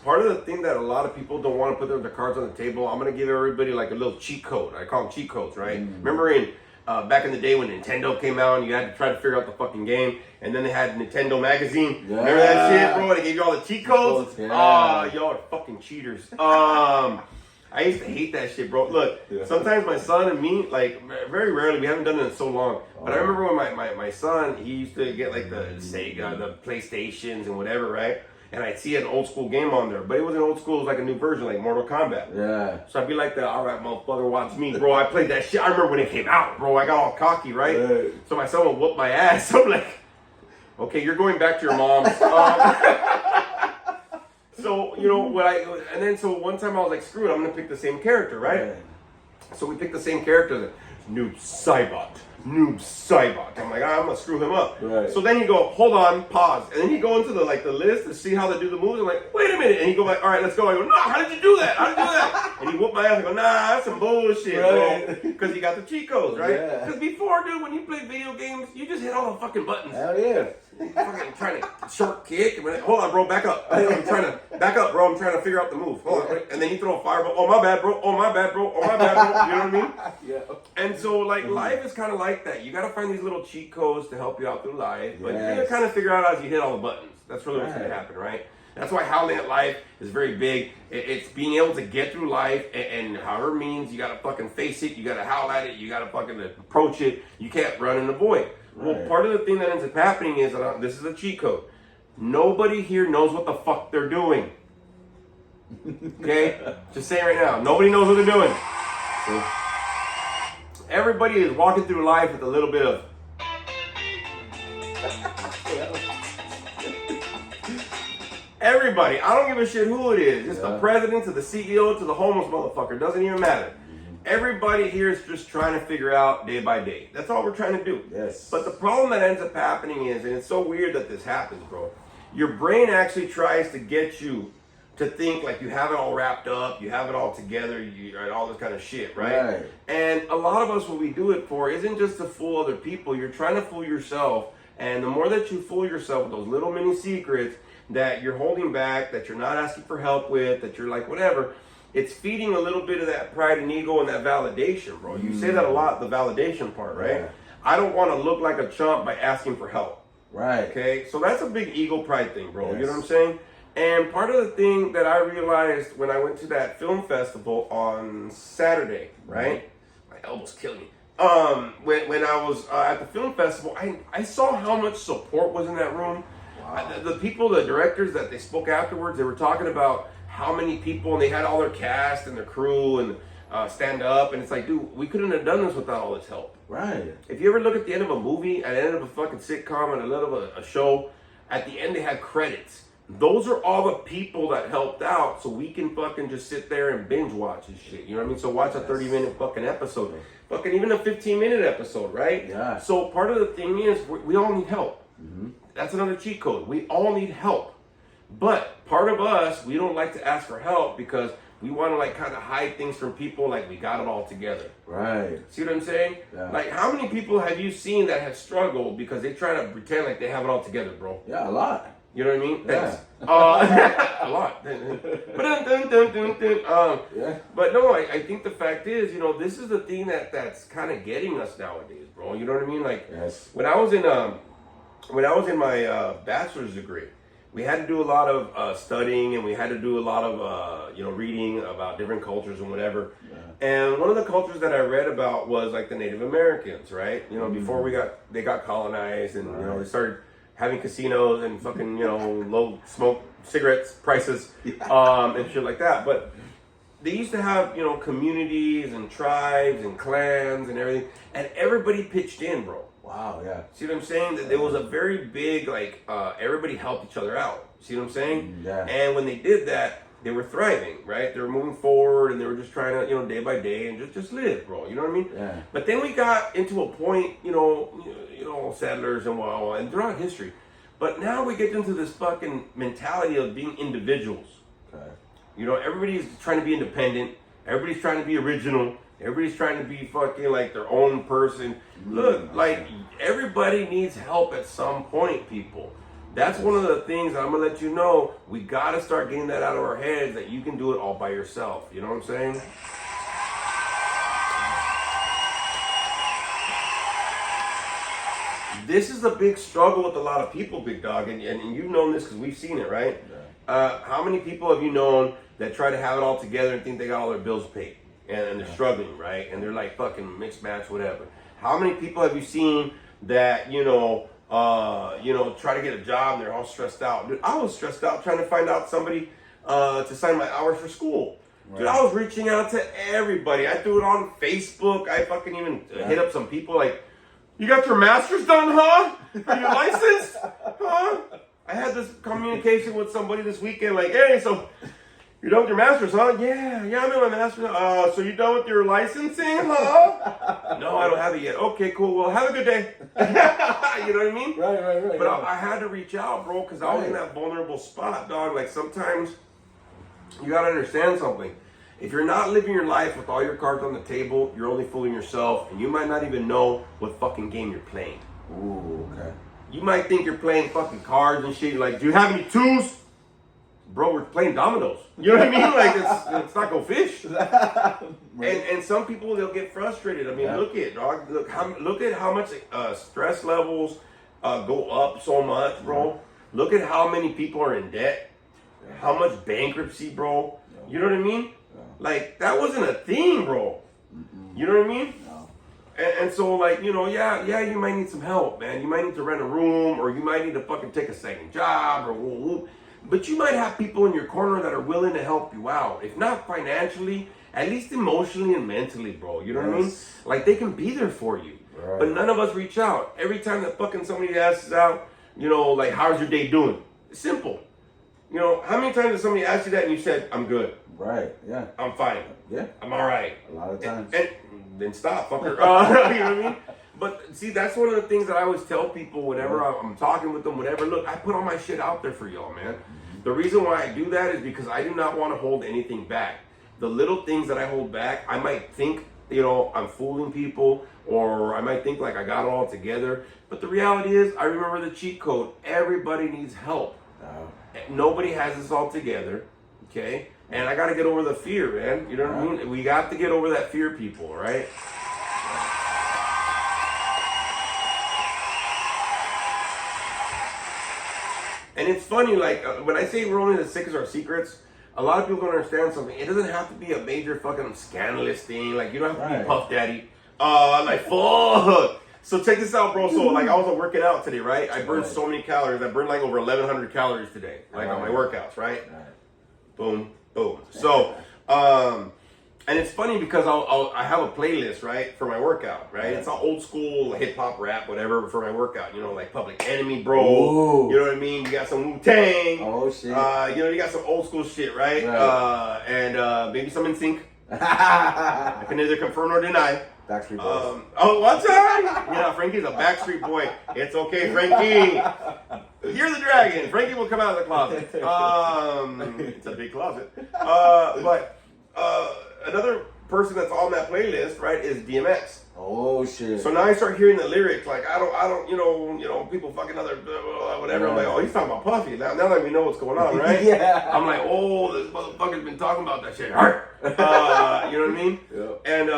part of the thing that a lot of people don't want to put their cards on the table, I'm going to give everybody like a little cheat code. I call them cheat codes, right? Remember back in the day when Nintendo came out and you had to try to figure out the fucking game, and then they had Nintendo Magazine. Yeah. Remember that shit, bro? They gave you all the cheat codes? Yeah. Y'all are fucking cheaters. I used to hate that shit, bro. Look, sometimes my son and me, like, very rarely, we haven't done it in so long, but I remember when my son, he used to get, like, the Sega, the PlayStations and whatever, right? And I'd see an old school game on there, but it wasn't old school, it was like a new version, like Mortal Kombat. Yeah. So I'd be like, all right, motherfucker, watch me, bro. I played that shit. I remember when it came out, bro. I got all cocky, right? So my son would whoop my ass. So I'm like, okay, you're going back to your mom's. So, so one time I was like, screw it, I'm going to pick the same character, right? So we picked the same character, Noob Saibot. I'm like, I'm going to screw him up. Right. So then you go, hold on, pause. And then you go into the list to see how they do the moves. I'm like, wait a minute. And you go like, all right, let's go. I go, no, how did you do that? And he whooped my ass. I go, nah, that's some bullshit, bro. Because you got the cheat codes, right? Because before, dude, when you play video games, you just hit all the fucking buttons. Hell yeah. Fucking trying to short kick. Hold on, bro, back up. I'm trying to back up, bro. I'm trying to figure out the move. Hold on, and then you throw a fireball. Oh my bad, bro. Oh my bad, bro. You know what I mean? Yeah. And so, like, life is kind of like that. You got to find these little cheat codes to help you out through life, but you're gonna kind of figure out as you hit all the buttons. That's really what's gonna happen, right? That's why howling at life is very big. It's being able to get through life, and however means, you got to fucking face it. You got to howl at it. You got to fucking approach it. You can't run and avoid. Well, part of the thing that ends up happening is, this is a cheat code. Nobody here knows what the fuck they're doing. Okay? Just saying right now. Nobody knows what they're doing. Everybody is walking through life with a little bit of... Everybody. I don't give a shit who it is. It's the president to the CEO to the homeless motherfucker. Doesn't even matter. Everybody here is just trying to figure out day by day. That's all we're trying to do. Yes. But the problem that ends up happening is, and it's so weird that this happens, bro, your brain actually tries to get you to think like you have it all wrapped up, you have it all together, you right, all this kind of shit, right? And a lot of us, what we do it for isn't just to fool other people. You're trying to fool yourself. And the more that you fool yourself with those little mini secrets that you're holding back, that you're not asking for help with, that you're like, whatever, it's feeding a little bit of that pride and ego and that validation, bro. You say that a lot, the validation part, right? Yeah. I don't want to look like a chump by asking for help. Right. Okay? So that's a big ego pride thing, bro. Yes. You know what I'm saying? And part of the thing that I realized when I went to that film festival on Saturday, right? My elbow's killing me. When I was at the film festival, I saw how much support was in that room. Wow. The people, the directors that they spoke afterwards, they were talking about how many people, and they had all their cast and their crew and stand up, and it's like, dude, we couldn't have done this without all this help. Right. If you ever look at the end of a movie, at the end of a fucking sitcom, at the end of a show, at the end they have credits. Those are all the people that helped out, so we can fucking just sit there and binge watch and shit. You know what I mean? So watch a 30-minute fucking episode. Fucking even a 15-minute episode, right? Yeah. So part of the thing is, we all need help. Mm-hmm. That's another cheat code. We all need help. But part of us, we don't like to ask for help because we want to like kind of hide things from people like we got it all together. Right. See what I'm saying? Yeah. Like, how many people have you seen that have struggled because they try to pretend like they have it all together, bro? Yeah, a lot. You know what I mean? Yeah. A lot. Yeah. But no, I think the fact is, you know, this is the thing that's kind of getting us nowadays, bro. You know what I mean? Like, Yes. when I was in my bachelor's degree, we had to do a lot of studying, and we had to do a lot of reading about different cultures and whatever. Yeah. And one of the cultures that I read about was like the Native Americans, right? You know, before they got colonized, and you know, they started having casinos and fucking, you know, low smoke cigarettes prices, and shit like that. But they used to have, you know, communities and tribes and clans and everything, and everybody pitched in, bro. Wow, yeah. See what I'm saying? That there was a very big, like, everybody helped each other out. See what I'm saying? Yeah. And when they did that, they were thriving, right? They were moving forward, and they were just trying to, you know, day by day, and just live, bro. You know what I mean? Yeah. But then we got into a point, you know, settlers and throughout history. But now we get into this fucking mentality of being individuals. Okay. You know, everybody's trying to be independent. Everybody's trying to be original. Everybody's trying to be fucking like their own person. Look, like, everybody needs help at some point, people. That's one of the things that I'm gonna let you know. We gotta start getting that out of our heads that you can do it all by yourself. You know what I'm saying? This is a big struggle with a lot of people, big dog, and you've known this because we've seen it, right? Yeah. How many people have you known that try to have it all together and think they got all their bills paid, and they're struggling, right? And they're like fucking mixed match, whatever. How many people have you seen that try to get a job and they're all stressed out? Dude, I was stressed out trying to find out somebody to sign my hours for school. Right. Dude, I was reaching out to everybody. I threw it on Facebook. I fucking even hit up some people like, "You got your master's done, huh? Are you licensed? Huh?" I had this communication with somebody this weekend, like, "Hey, so you're done with your master's, huh?" Yeah, I'm in my master's. So you done with your licensing, huh? No, I don't have it yet. Okay, cool. Well, have a good day. You know what I mean? Right. But I had to reach out, bro, because I was in that vulnerable spot, dog. Like, sometimes you gotta understand something. If you're not living your life with all your cards on the table, you're only fooling yourself, and you might not even know what fucking game you're playing. Ooh, okay. You might think you're playing fucking cards and shit. You're like, "Do you have any twos?" Bro, we're playing dominoes. You know what I mean? Like, it's not go fish. And some people, they'll get frustrated. I mean, look at, dog. Look at how much stress levels go up so much, bro. Look at how many people are in debt. How much bankruptcy, bro. You know what I mean? Like, that wasn't a thing, bro. You know what I mean? No. And so, like, you know, yeah, you might need some help, man. You might need to rent a room, or you might need to fucking take a second job, or but you might have people in your corner that are willing to help you out. If not financially, at least emotionally and mentally, bro. You know what I mean? Like, they can be there for you. Right. But none of us reach out. Every time that fucking somebody asks us out, you know, like, "How's your day doing?" It's simple. You know, how many times has somebody asked you that and you said, "I'm good"? Right, yeah. "I'm fine." Yeah. "I'm all right." A lot of times. And then stop, fucker. You know what I mean? But see, that's one of the things that I always tell people whenever I'm talking with them, whatever. Look, I put all my shit out there for y'all, man. The reason why I do that is because I do not want to hold anything back. The little things that I hold back, I might think, I'm fooling people, or I might think like I got it all together. But the reality is, I remember the cheat code. Everybody needs help. Nobody has this all together, okay? And I got to get over the fear, man. You know what I mean? We got to get over that fear, people, right? And it's funny, like, when I say we're only the sickest our secrets, a lot of people don't understand something. It doesn't have to be a major fucking scandalous thing. Like, you don't have to be Puff Daddy. Like, fuck. So check this out, bro. So, like, I was working out today, right? I burned so many calories. I burned, like, over 1,100 calories today. Like, on my workouts, right? Boom, boom. So, and it's funny because I have a playlist, right, for my workout, right? It's all old school hip hop, rap, whatever for my workout. Like Public Enemy, bro. Ooh. You know what I mean? You got some Wu-Tang. Oh shit. You got some old school shit, right? And maybe some NSYNC. I can neither confirm nor deny. Backstreet Boys. What's that? Yeah, Frankie's a Backstreet Boy. It's okay, Frankie. You're the dragon. Frankie will come out of the closet. It's a big closet. But another person that's on that playlist, right, is DMX. Oh shit. So now I start hearing the lyrics, like I don't, people fucking other blah, blah, blah, whatever. Right. I'm like, oh, he's talking about Puffy. Now that we know what's going on, right? Yeah. I'm like, oh, this motherfucker's been talking about that shit. You know what I mean? Yep. And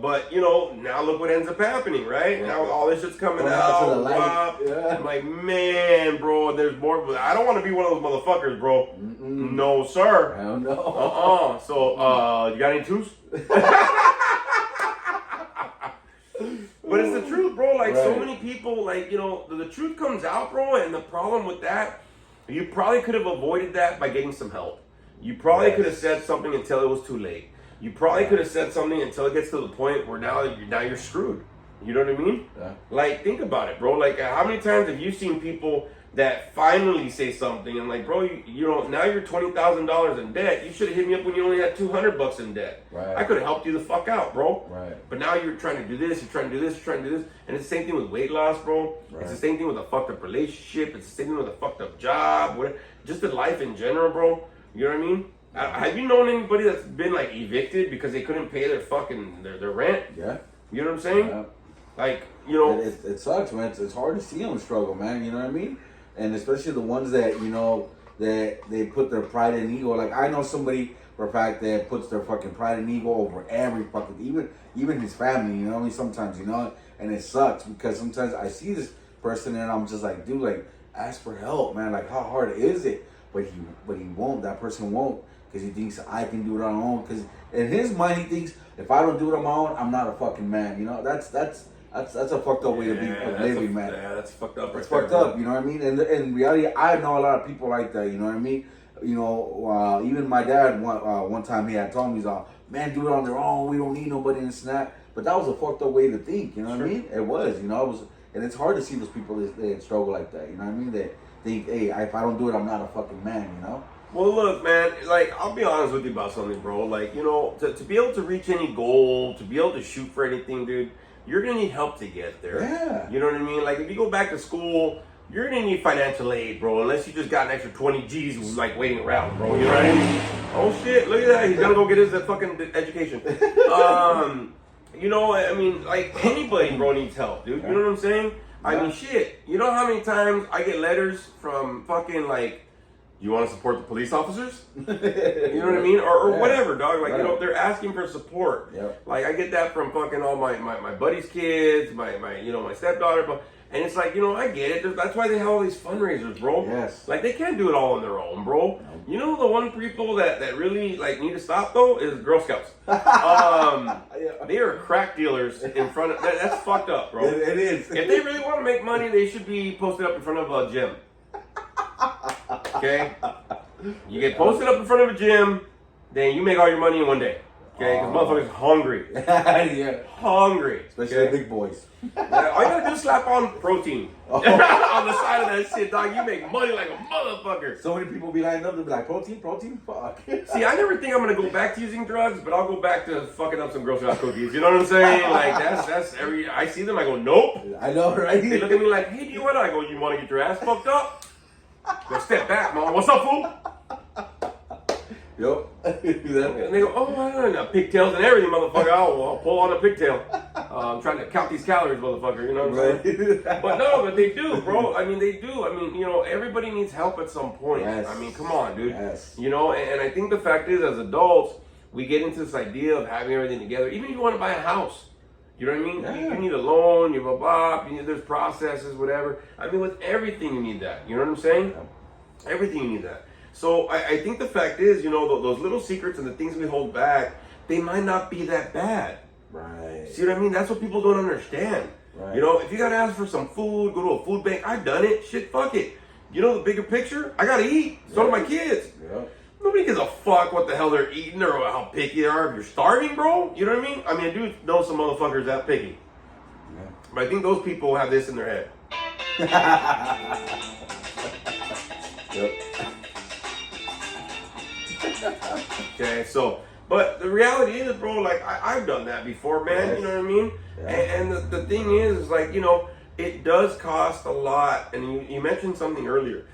but now look what ends up happening, right? Now all this shit's coming out. Yeah. I'm like, man, bro, there's more. I don't want to be one of those motherfuckers, bro. Mm-mm. No, sir. Hell no. So, you got any twos? But it's the truth, bro. Like, so many people, like, the truth comes out, bro. And the problem with that, you probably could have avoided that by getting some help. You probably could have said something until it was too late. You probably could have said something until it gets to the point where now you're screwed. You know what I mean? Yeah. Like, think about it, bro. Like, how many times have you seen people that finally say something and like, bro, now you're $20,000 in debt. You should have hit me up when you only had $200 in debt. Right. I could have helped you the fuck out, bro. Right. But now you're trying to do this, you're trying to do this, you're trying to do this. And it's the same thing with weight loss, bro. Right. It's the same thing with a fucked up relationship. It's the same thing with a fucked up job. Whatever. Just in life in general, bro. You know what I mean? Have you known anybody that's been like evicted because they couldn't pay their fucking their rent? Yeah. You know what I'm saying? Yeah. Like, it sucks, man. It's hard to see them struggle, man. You know what I mean? And especially the ones that that they put their pride and ego. Like, I know somebody for a fact that puts their fucking pride and ego over every fucking even his family. You know what I mean? Sometimes, and it sucks because sometimes I see this person and I'm just like, dude, like, ask for help, man. Like, how hard is it? But he won't. That person won't because he thinks I can do it on my own. Because in his mind, he thinks if I don't do it on my own, I'm not a fucking man. That's a fucked up way to be living, man. Yeah, that's fucked up. It's fucked up, you know what I mean? And in reality, I know a lot of people like that, you know what I mean? Even my dad, one time he had told me, he's like, man, do it on their own. We don't need nobody in snap. But that was a fucked up way to think, you know what I mean? It was, and it's hard to see those people that struggle like that, you know what I mean? That think, hey, if I don't do it, I'm not a fucking man, Well, look, man, like, I'll be honest with you about something, bro. Like, to be able to reach any goal, to be able to shoot for anything, dude, you're going to need help to get there. Yeah. You know what I mean? Like, if you go back to school, you're going to need financial aid, bro, unless you just got an extra 20 G's who's, like, waiting around, bro. You know what I mean? Oh, shit, look at that. He's going to go get his fucking education. I mean, like, anybody, bro, needs help, dude. You know what I'm saying? I mean, shit. You know how many times I get letters from fucking, like, you want to support the police officers? You know what I mean? Or whatever, dog. Like, they're asking for support. Yep. Like, I get that from fucking all my buddies' kids, my stepdaughter. And it's like, I get it. That's why they have all these fundraisers, bro. Yes. Like, they can't do it all on their own, bro. You know the one people that really, like, need to stop, though, is Girl Scouts. They are crack dealers in front of... That's fucked up, bro. It is. If they really want to make money, they should be posted up in front of a gym. Okay? You get posted up in front of a gym, then you make all your money in one day. Okay? Because motherfuckers hungry. Yeah. Hungry. Especially the big boys. Yeah, all you gotta do is slap on protein. On the side of that shit, dog. You make money like a motherfucker. So many people be lining up, they'll be like, protein, fuck. See, I never think I'm gonna go back to using drugs, but I'll go back to fucking up some Girl Scout cookies. You know what I'm saying? Like, that's I see them, I go, nope. I know, right? They look at me like, hey, do you want to? I go, you wanna get your ass fucked up? Go step back, mom. What's up, fool? Yep. And they go, oh, I don't know, pigtails and everything, motherfucker. I'll pull on a pigtail. I'm trying to count these calories, motherfucker. You know what I'm saying? But no, but they do, bro. I mean, they do. I mean, you know, everybody needs help at some point. Yes. I mean, come on, dude. Yes. You know, and I think the fact is, as adults, we get into this idea of having everything together. Even if you want to buy a house, you know what I mean? Yeah. You need a loan, you blah, blah, there's processes, whatever. I mean, with everything you need that. You know what I'm saying? Yeah. Everything you need that. So I think the fact is, you know, those little secrets and the things we hold back, they might not be that bad. Right. See what I mean? That's what people don't understand. Right. You know, if you gotta ask for some food, go to a food bank. I've done it. Shit, fuck it. You know the bigger picture? I gotta eat. So do my kids. Yeah. Nobody gives a fuck what the hell they're eating or how picky they are. If you're starving, bro, you know what I mean? I mean, I do know some motherfuckers that picky. Yeah. But I think those people have this in their head. Yep. Okay, so, but the reality is, bro, like, I've done that before, man, Yes. you know what I mean? Yeah. And the thing is, like, you know, it does cost a lot, and you mentioned something earlier.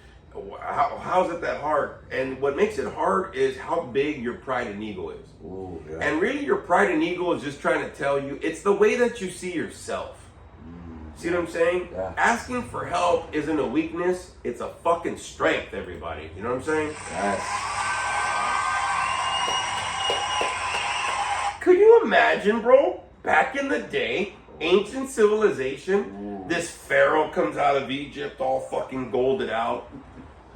How's it that hard? And what makes it hard is how big your pride and ego is. Ooh, yeah. And really, your pride and ego is just trying to tell you, it's the way that you see yourself. See what I'm saying? Yeah. Asking for help isn't a weakness, it's a fucking strength, everybody. You know what I'm saying? Yes. Could you imagine, bro? Back in the day, ancient civilization, this pharaoh comes out of Egypt all fucking golded out,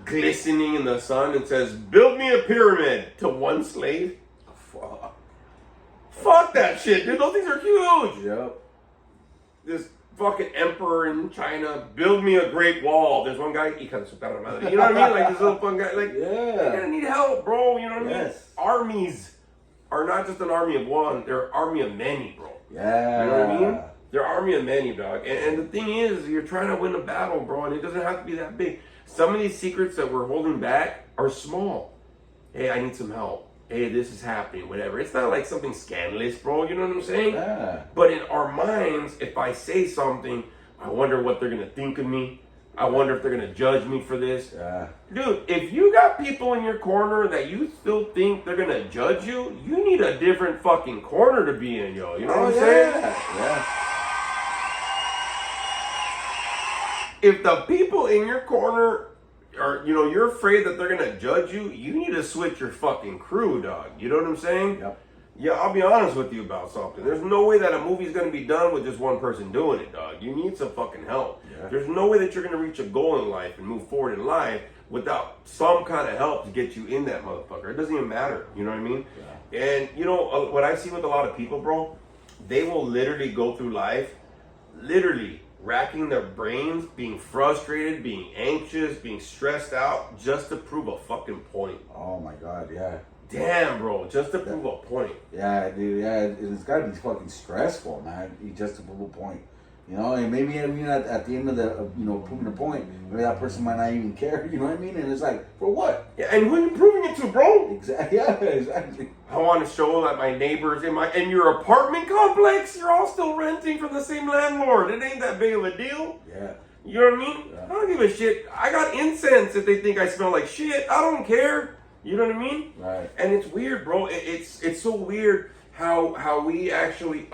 glistening in the sun, and says, build me a pyramid to one slave. Fuck that shit, dude. Those things are huge. Yep. This fucking emperor in China, build me a great wall. There's one guy, you know what I mean? Like this little fun guy, like, you're gonna need help, bro. You know what I mean? Yes. Armies are not just an army of one, they're an army of many, bro. Yeah. You know what I mean? They're an army of many, dog. And the thing is, you're trying to win a battle, bro, and it doesn't have to be that big. Some of these secrets that we're holding back are small. Hey, I need some help. Hey, this is happening, whatever. It's not like something scandalous, bro. You know what I'm saying? Yeah. But in our minds, if I say something, I wonder what they're going to think of me. I wonder if they're going to judge me for this. Yeah. Dude, if you got people in your corner that you still think they're going to judge you, you need a different fucking corner to be in, yo. You know what I'm saying? Yeah. If the people in your corner are, you know, you're afraid that they're going to judge you, you need to switch your fucking crew, dog. You know what I'm saying? Yep. Yeah, I'll be honest with you about something. There's no way that a movie's going to be done with just one person doing it, dog. You need some fucking help. Yeah. There's no way that you're going to reach a goal in life and move forward in life without some kind of help to get you in that motherfucker. It doesn't even matter. You know what I mean? Yeah. And, you know, what I see with a lot of people, bro, they will literally go through life, literally racking their brains, being frustrated, being anxious, being stressed out, just to prove a fucking point. Oh my God, yeah. Damn, bro, just to prove a point. Yeah, dude, yeah, it's gotta be fucking stressful, man. Just to prove a point. You know, and maybe even at the end of the, you know, proving a point, maybe that person might not even care, you know what I mean? And it's like, for what? Yeah, and who are you proving it to, bro? Exactly, yeah, exactly. I want to show that my neighbors in your apartment complex, you're all still renting from the same landlord. It ain't that big of a deal. Yeah. You know what I mean? Yeah. I don't give a shit. I got incense if they think I smell like shit. I don't care. You know what I mean? Right. And it's weird, bro. It's so weird how we actually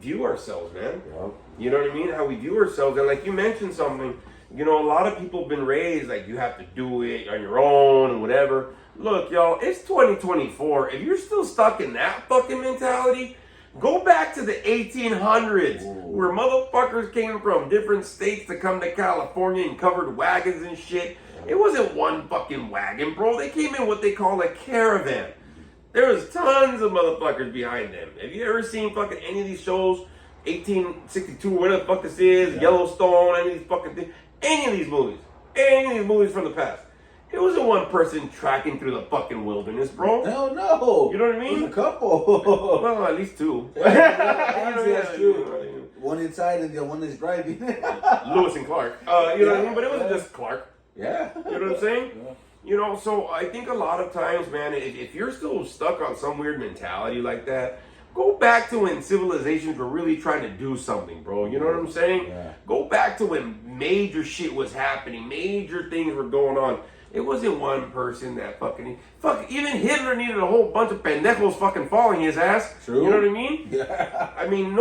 view ourselves, man. Yep. You know what I mean? How we view ourselves. And like you mentioned something, you know, a lot of people have been raised like you have to do it on your own and whatever. Look, y'all, it's 2024. If you're still stuck in that fucking mentality, go back to the 1800s where motherfuckers came from different states to come to California and covered wagons and shit. It wasn't one fucking wagon, bro. They came in what they call a caravan. There was tons of motherfuckers behind them. Have you ever seen fucking any of these shows? 1862, whatever the fuck this is, Yellowstone, any of these fucking things. Any of these movies from the past. It wasn't one person tracking through the fucking wilderness, bro. Hell no. You know what I mean? It was a couple. Well, at least two. That's true. One inside and the one that's driving. Lewis and Clark. You know what I mean? But it wasn't just Clark. Yeah. You know what I'm saying? Yeah. You know, so I think a lot of times, man, if you're still stuck on some weird mentality like that, Go back to when civilizations were really trying to do something, bro. You know what I'm saying? Yeah. Go back to when major shit was happening, major things were going on. It wasn't one person that even Hitler needed a whole bunch of pendejos fucking following his ass. True. You know what I mean? Yeah. I mean,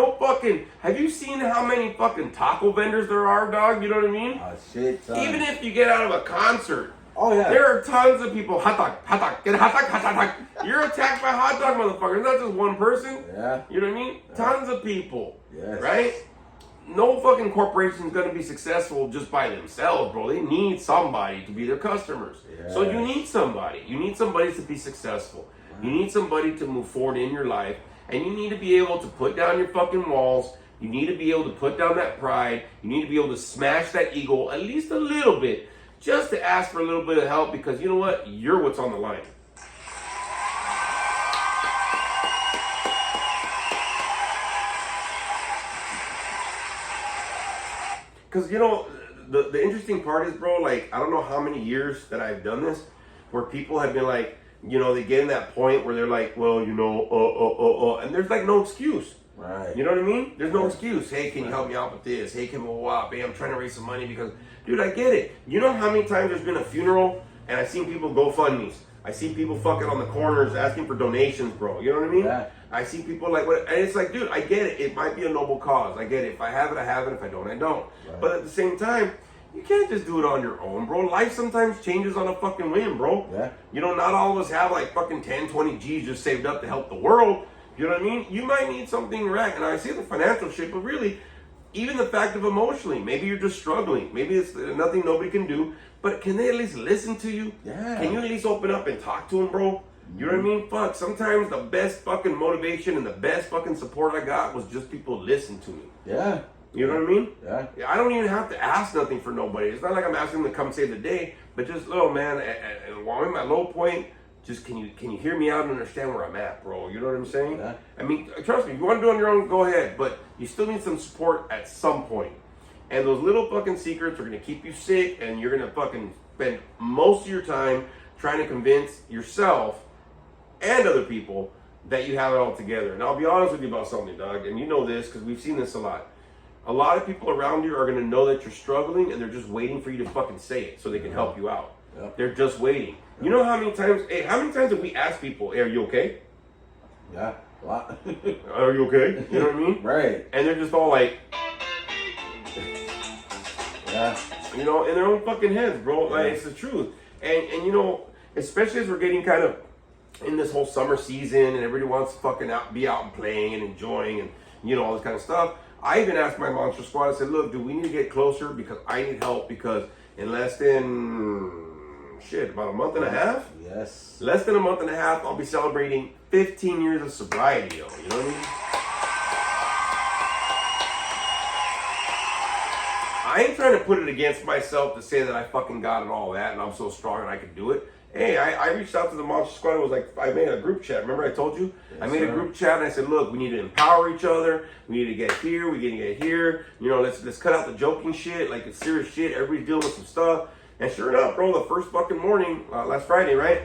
have you seen how many fucking taco vendors there are, dog? You know what I mean? Oh, shit, son. Even if you get out of a concert, Oh, yeah. there are tons of people, hot dog, get a hot dog. You're attacked by hot dog motherfuckers. It's not just one person. Yeah. You know what I mean? Yeah. Tons of people. Yes. Right? No fucking corporation is going to be successful just by themselves, bro. They need somebody to be their customers. Yes. So you need somebody. You need somebody to be successful. You need somebody to move forward in your life. And you need to be able to put down your fucking walls. You need to be able to put down that pride. You need to be able to smash that ego at least a little bit. Just to ask for a little bit of help, because you know what? You're what's on the line. Because, you know, the interesting part is, bro, like, I don't know how many years that I've done this, where people have been like, you know, they get in that point where they're like, well, you know, and there's like no excuse. Right. You know what I mean? There's no excuse. Hey, can you help me out with this? Hey, can we Hey, I'm trying to raise some money because, dude, I get it. You know how many times there's been a funeral and I've seen people GoFundMes. I see people fucking on the corners asking for donations, bro. You know what I mean? Yeah. I see people like, what, and it's like, dude, I get it. It might be a noble cause. I get it. If I have it, I have it. If I don't, I don't. Right. But at the same time, you can't just do it on your own, bro. Life sometimes changes on a fucking whim, bro. Yeah. You know, not all of us have like fucking 10, 20 G's just saved up to help the world. You know what I mean? You might need something right. And I say the financial shit, but really, even the fact of emotionally, maybe you're just struggling. Maybe it's nothing nobody can do. But can they at least listen to you? Yeah. Can you at least open up and talk to them, bro? You know what I mean? Fuck, sometimes the best fucking motivation and the best fucking support I got was just people listen to me. Yeah. You know what I mean? Yeah. I don't even have to ask nothing for nobody. It's not like I'm asking them to come save the day, but just, oh man, and while I'm at my low point, just can you hear me out and understand where I'm at, bro? You know what I'm saying? Yeah. I mean, trust me, if you want to do it on your own, go ahead, but you still need some support at some point. And those little fucking secrets are gonna keep you sick, and you're gonna fucking spend most of your time trying to convince yourself and other people that you have it all together. And I'll be honest with you about something, dog, and you know this because we've seen this a lot. A lot of people around you are going to know that you're struggling, and they're just waiting for you to fucking say it so they can help you out. Yep. They're just waiting. You know how many times have we asked people, hey, are you okay? Yeah. A lot. Are you okay? You know what I mean? Right. And they're just all like, Yeah. you know, in their own fucking heads, bro. Like, it's the truth. And you know, especially as we're getting kind of in this whole summer season and everybody wants to fucking be out and playing and enjoying and, you know, all this kind of stuff. I even asked my Monster Squad, I said, look, do we need to get closer because I need help because in less than, about a month and a half? Yes. Less than a month and a half, I'll be celebrating 15 years of sobriety, yo. You know what I mean? I ain't trying to put it against myself to say that I fucking got it all that and I'm so strong and I can do it. Hey, I reached out to the Monster Squad. It was like, I made a group chat. Remember I told you? Yes, I made a group chat and I said, look, we need to empower each other. We need to get here. We need to get here. You know, let's cut out the joking shit. Like, it's serious shit. Everybody's dealing with some stuff. And sure enough, bro, the first fucking morning, last Friday, right?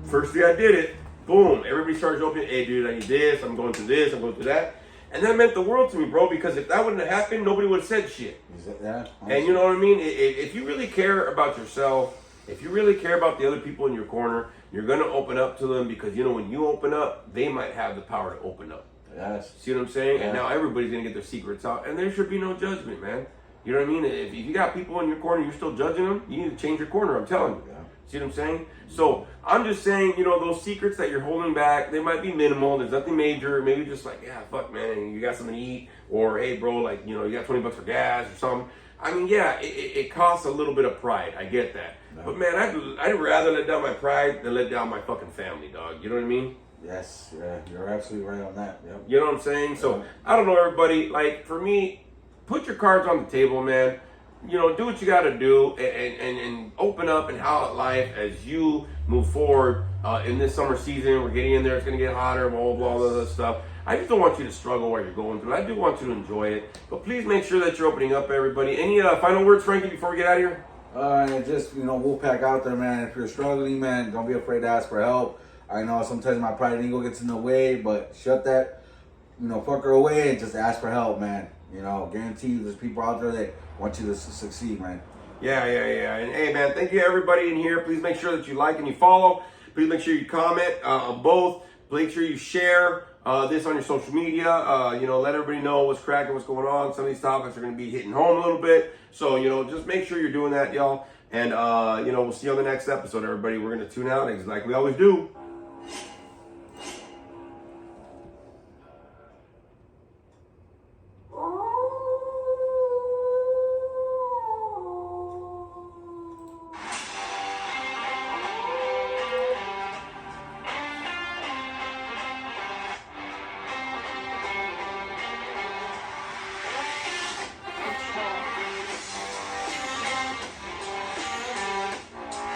First day I did it, boom. Everybody started joking. Hey, dude, I need this. I'm going through this. I'm going through that. And that meant the world to me, bro, because if that wouldn't have happened, nobody would have said shit. Yeah. And you know what I mean? If you really care about yourself, if you really care about the other people in your corner, you're going to open up to them because, you know, when you open up, they might have the power to open up. Yes. See what I'm saying? Yeah. And now everybody's going to get their secrets out. And there should be no judgment, man. You know what I mean? If you got people in your corner, you're still judging them, you need to change your corner, I'm telling you. Yeah. See what I'm saying? So I'm just saying, you know, those secrets that you're holding back, they might be minimal. There's nothing major. Maybe just like, yeah, fuck, man, you got something to eat. Or, hey, bro, like, you know, you got $20 for gas or something. I mean, yeah, it costs a little bit of pride. I get that. No. But, man, I'd rather let down my pride than let down my fucking family, dog. You know what I mean? Yes, yeah, you're absolutely right on that. Yep. You know what I'm saying? So, I don't know, everybody. Like, for me, put your cards on the table, man. You know, do what you got to do and open up and howl at life as you move forward in this summer season. We're getting in there. It's going to get hotter, blah, blah, blah, all that stuff. I just don't want you to struggle while you're going through it. I do want you to enjoy it. But please make sure that you're opening up, everybody. Any final words, Frankie, before we get out of here? Just, you know, Wolfpack out there, man. If you're struggling, man, don't be afraid to ask for help. I know sometimes my pride ego gets in the way, but shut that, fucker away and just ask for help, man. Guarantee you there's people out there that want you to succeed, man. Yeah. And hey, man, thank you everybody in here. Please make sure that you like and you follow. Please make sure you comment on both. Make sure you share this on your social media. Let everybody know what's cracking, what's going on. Some of these topics are going to be hitting home a little bit. So, just make sure you're doing that, y'all. And, we'll see you on the next episode, everybody. We're going to tune out like we always do.